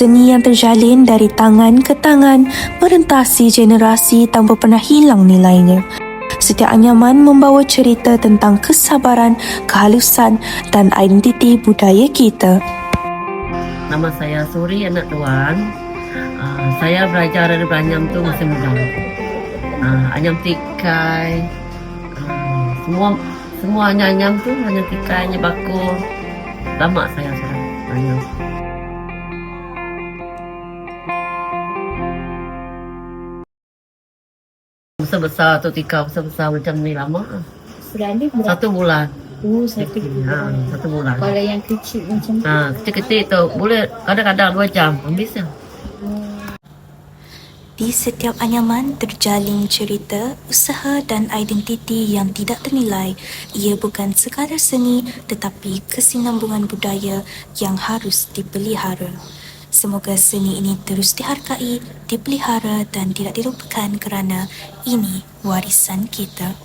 seni yang terjalin dari tangan ke tangan, merentasi generasi tanpa pernah hilang nilainya. Setiap anyaman membawa cerita tentang kesabaran, kehalusan dan identiti budaya kita. Nama saya Suri, anak tuan. Saya belajar dari Anyam tu masih muda. Anyam tikai, semua anyam tu, anyam tikai, anyam bakul. Lama saya sudah anyam. Besar-besar tu tikar besar-besar macam ni lama. Sudah ada berapa? 1 bulan. Oh, 1 bulan. Kalau yang kecil macam tu. Kecil-kecil tu boleh kadang-kadang 2 jam habis dah. Di setiap anyaman terjalin cerita, usaha dan identiti yang tidak ternilai. Ia bukan sekadar seni tetapi kesinambungan budaya yang harus dipelihara. Semoga seni ini terus dihargai, dipelihara dan tidak dilupakan kerana ini warisan kita.